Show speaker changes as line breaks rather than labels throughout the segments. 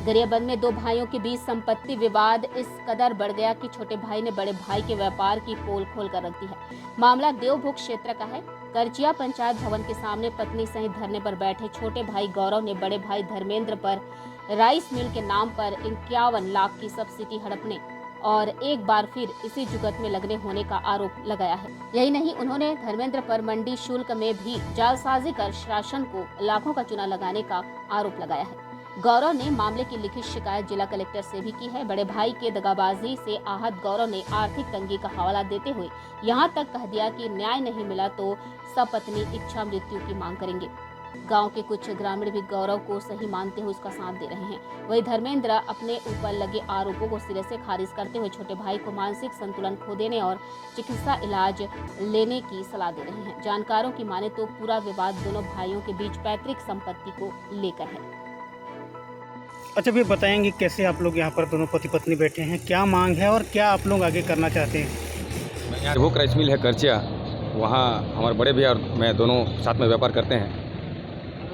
गरियाबंद में दो भाइयों के बीच संपत्ति विवाद इस कदर बढ़ गया कि छोटे भाई ने बड़े भाई के व्यापार की पोल खोल कर रख दी है। मामला देवभोग क्षेत्र का है। करचिया पंचायत भवन के सामने पत्नी सहित धरने पर बैठे छोटे भाई गौरव ने बड़े भाई धर्मेंद्र पर राइस मिल के नाम पर 51 लाख की सब्सिडी हड़पने और एक बार फिर इसी जुगत में लगने होने का आरोप लगाया है। यही नहीं, उन्होंने धर्मेंद्र पर मंडी शुल्क में भी जालसाजी कर शासन को लाखों का चूना लगाने का आरोप लगाया है। गौरव ने मामले की लिखित शिकायत जिला कलेक्टर से भी की है। बड़े भाई के दगाबाजी से आहत गौरव ने आर्थिक तंगी का हवाला देते हुए यहां तक कह दिया कि न्याय नहीं मिला तो सपत्नी इच्छा मृत्यु की मांग करेंगे। गांव के कुछ ग्रामीण भी गौरव को सही मानते हुए उसका साथ दे रहे हैं। वहीं धर्मेंद्र अपने ऊपर लगे आरोपों को सिरे से खारिज करते हुए छोटे भाई को मानसिक संतुलन खो देने और चिकित्सा इलाज लेने की सलाह दे रहे हैं। जानकारों की माने तो पूरा विवाद दोनों भाइयों के बीच पैतृक संपत्ति को लेकर है।
अच्छा, भी बताएंगे कैसे आप लोग यहाँ पर दोनों पति पत्नी बैठे हैं, क्या मांग है और क्या आप लोग आगे करना चाहते हैं?
यहाँ वो राइस मिल है करचिया, वहाँ हमारे बड़े भैया और मैं दोनों साथ में व्यापार करते हैं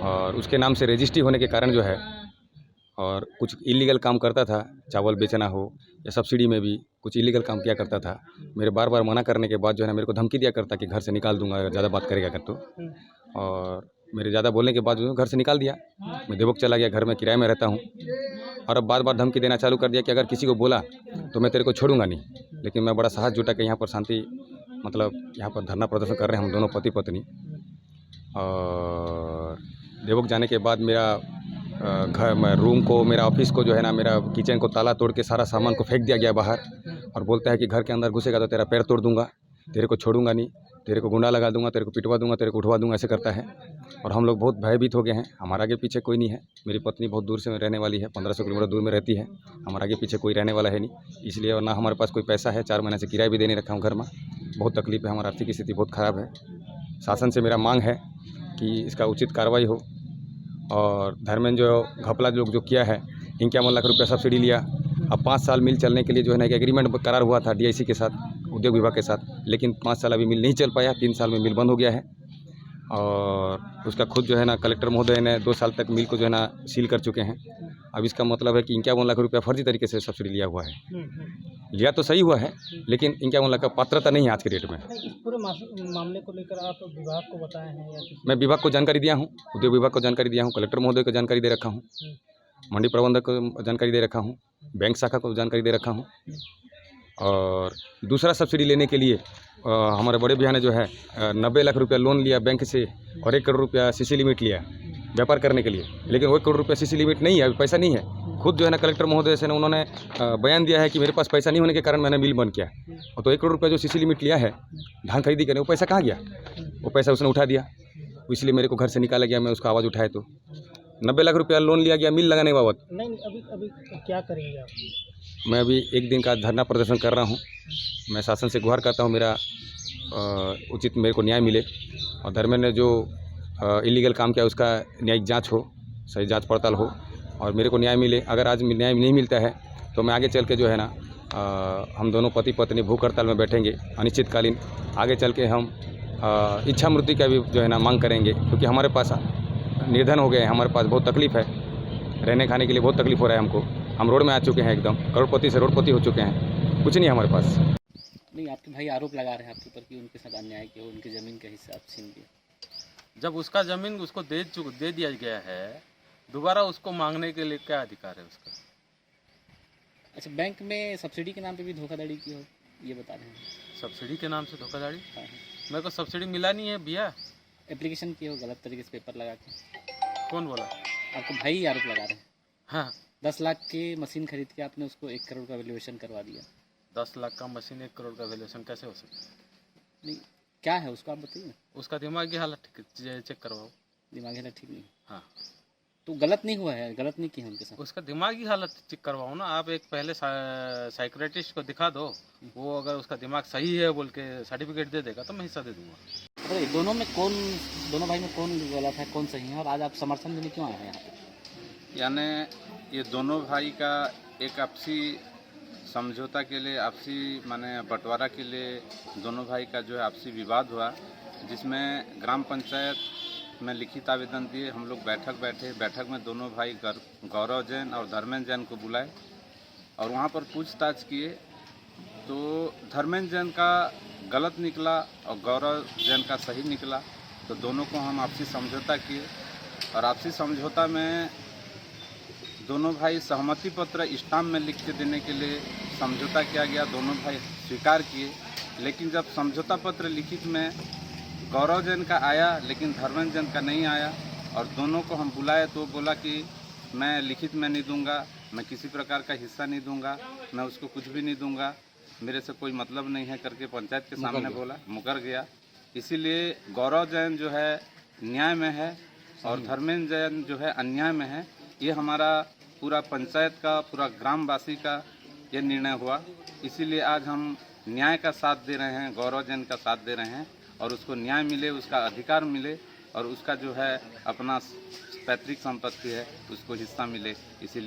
और उसके नाम से रजिस्ट्री होने के कारण जो है और कुछ इलीगल काम करता था, चावल बेचना हो या सब्सिडी में भी कुछ इलीगल काम किया करता था। मेरे बार बार मना करने के बाद जो है ना मेरे को धमकी दिया करता कि घर से निकाल दूंगा अगर ज़्यादा बात करेगा कर तो। और मेरे ज़्यादा बोलने के बाद जो घर से निकाल दिया। मैं देवोग चला गया, घर में किराए में रहता हूँ और अब बार बार धमकी देना चालू कर दिया कि अगर किसी को बोला तो मैं तेरे को छोड़ूंगा नहीं। लेकिन मैं बड़ा साहस जुटा के यहाँ पर शांति यहाँ पर धरना प्रदर्शन कर रहे हैं हम दोनों पति पत्नी। और देवोग जाने के बाद मेरा घर रूम को, मेरा ऑफिस को जो है ना, मेरा किचन को ताला तोड़ के सारा सामान को फेंक दिया गया बाहर और बोलता है कि घर के अंदर घुसेगा तो तेरा पैर तोड़ दूंगा, तेरे को छोड़ूंगा नहीं, तेरे को गुंडा लगा दूंगा, तेरे को पिटवा दूंगा, तेरे को उठवा दूंगा, ऐसे करता है। और हम लोग बहुत भयभीत हो गए हैं। हमारे आगे पीछे कोई नहीं है। मेरी पत्नी बहुत दूर से रहने वाली है, 1500 किलोमीटर दूर में रहती है। हमारे आगे पीछे कोई रहने वाला है नहीं, इसलिए और ना हमारे पास कोई पैसा है। 4 महीने से किराया भी देने रखा हूँ घर में। बहुत तकलीफ है, हमारी आर्थिक स्थिति बहुत ख़राब है। शासन से मेरा मांग है कि इसका उचित कार्रवाई हो। और धर्मेंद्र जो घपला जो किया है, 51 लाख रुपया सब्सिडी लिया। अब 5 साल मिल चलने के लिए जो है ना एक एग्रीमेंट करार हुआ था डीआईसी के साथ, उद्योग विभाग के साथ, लेकिन 5 साल अभी मिल नहीं चल पाया। 3 साल में मिल बंद हो गया है। और उसका खुद जो है ना कलेक्टर महोदय ने 2 साल तक मिल को जो है ना सील कर चुके हैं। अब इसका मतलब है कि 51 लाख रुपया फर्जी तरीके से सब्सिडी लिया हुआ है। लिया तो सही हुआ है, लेकिन 51 लाख का पात्रता नहीं है आज के डेट में।
इस पूरे मामले को लेकर आप विभाग को बताए हैं या
मैं विभाग को जानकारी दिया हूँ, उद्योग विभाग को जानकारी दिया हूँ, कलेक्टर महोदय को जानकारी दे रखा हूँ, मंडी प्रबंधक को जानकारी दे रखा हूँ, बैंक शाखा को जानकारी दे रखा हूँ। और दूसरा सब्सिडी लेने के लिए हमारे बड़े भैया ने जो है 90 लाख रुपया लोन लिया बैंक से और 1 करोड़ रुपया सीसी लिमिट लिया व्यापार करने के लिए। लेकिन वो 1 करोड़ रुपया सीसी लिमिट नहीं है, अभी पैसा नहीं है। खुद जो है ना कलेक्टर महोदय से उन्होंने बयान दिया है कि मेरे पास पैसा नहीं होने के कारण मैंने मिल बंद किया। और तो 1 करोड़ रुपया जो सीसी लिमिट लिया है धान खरीदी करने, वो पैसा कहाँ गया? वो पैसा उसने उठा दिया, इसलिए मेरे को घर से निकाला गया। मैं उसका आवाज़ उठाए तो 90 लाख रुपया लोन लिया गया मिल लगाने के बाबत।
नहीं, अभी क्या करेंगे आप?
मैं अभी 1 दिन का धरना प्रदर्शन कर रहा हूँ। मैं शासन से गुहार करता हूँ मेरा उचित मेरे को न्याय मिले और धर्मेंद्र ने जो इलीगल काम किया उसका न्यायिक जांच हो, सही जांच पड़ताल हो और मेरे को न्याय मिले। अगर आज न्याय नहीं मिलता है तो मैं आगे चल के जो है ना हम दोनों पति पत्नी भूख हड़ताल में बैठेंगे अनिश्चितकालीन। आगे चल के हम इच्छा मृत्यु का भी जो है ना मांग करेंगे, क्योंकि हमारे पास निर्धन हो गए हैं। हमारे पास बहुत तकलीफ है, रहने खाने के लिए बहुत तकलीफ हो रहा है हमको। हम रोड में आ चुके हैं, एकदम करोड़पति से रोडपति हो चुके हैं, कुछ नहीं हमारे पास।
नहीं, आपके भाई आरोप लगा रहे हैं आपके ऊपर कि उनके साथ अन्याय किया, उनकी ज़मीन का हिस्सा आप छीन लिया।
जब उसका ज़मीन उसको दे दिया गया है, दोबारा उसको मांगने के लिए क्या अधिकार है उसका?
अच्छा, बैंक में सब्सिडी के नाम पे भी धोखाधड़ी की हो, ये बता रहे हैं?
सब्सिडी के नाम से धोखाधड़ी?
हाँ,
मेरे को सब्सिडी मिला नहीं है भैया।
एप्लीकेशन की हो गलत तरीके से पेपर लगा के?
कौन बोला?
आपको भाई आरोप लगा रहे हैं।
हाँ,
10 लाख के मशीन खरीद के आपने उसको 1 करोड़ का वैल्यूएशन करवा दिया।
10 लाख का मशीन 1 करोड़ का वैल्यूएशन कैसे हो सकता है?
नहीं, क्या है उसको आप बताइए ना।
उसका दिमागी हालत चेक करवाओ।
दिमागी हालत ठीक नहीं?
हाँ,
तो गलत नहीं हुआ है, गलत नहीं की है उनके साथ।
उसका दिमागी हालत चेक करवाओ ना। आप एक पहले साइकियाट्रिस्ट को दिखा दो, वो अगर उसका दिमाग सही है बोल के सर्टिफिकेट दे देगा तो मैं हिस्सा दे दूंगा।
अरे दोनों भाई में कौन गलत है, कौन सही है, और आज आप समर्थन देने क्यों आए हैं यहाँ पे?
यानी ये दोनों भाई का एक आपसी समझौता के लिए, आपसी माने बंटवारा के लिए दोनों भाई का जो है आपसी विवाद हुआ, जिसमें ग्राम पंचायत में लिखित आवेदन दिए। हम लोग बैठक बैठे, बैठक में दोनों भाई गौरव जैन और धर्मेंद्र जैन को बुलाए और वहाँ पर पूछताछ किए तो धर्मेंद्र जैन का गलत निकला और गौरव जैन का सही निकला। तो दोनों को हम आपसी समझौता किए और आपसी समझौता में दोनों भाई सहमति पत्र स्टाम्प में लिख के देने के लिए समझौता किया गया। दोनों भाई स्वीकार किए, लेकिन जब समझौता पत्र लिखित में गौरव जैन का आया लेकिन धर्मेंद्र जैन का नहीं आया और दोनों को हम बुलाए तो बोला कि मैं लिखित में नहीं दूंगा, मैं किसी प्रकार का हिस्सा नहीं दूंगा, मैं उसको कुछ भी नहीं दूंगा, मेरे से कोई मतलब नहीं है करके पंचायत के सामने बोला, मुकर गया। इसीलिए गौरव जैन जो है न्याय में है और धर्मेंद्र जैन जो है अन्याय में है। ये हमारा पूरा पंचायत का, पूरा ग्रामवासी का ये निर्णय हुआ। इसीलिए आज हम न्याय का साथ दे रहे हैं, गौरव जैन का साथ दे रहे हैं और उसको न्याय मिले, उसका अधिकार मिले और उसका जो है अपना पैतृक संपत्ति है उसको हिस्सा मिले। इसीलिए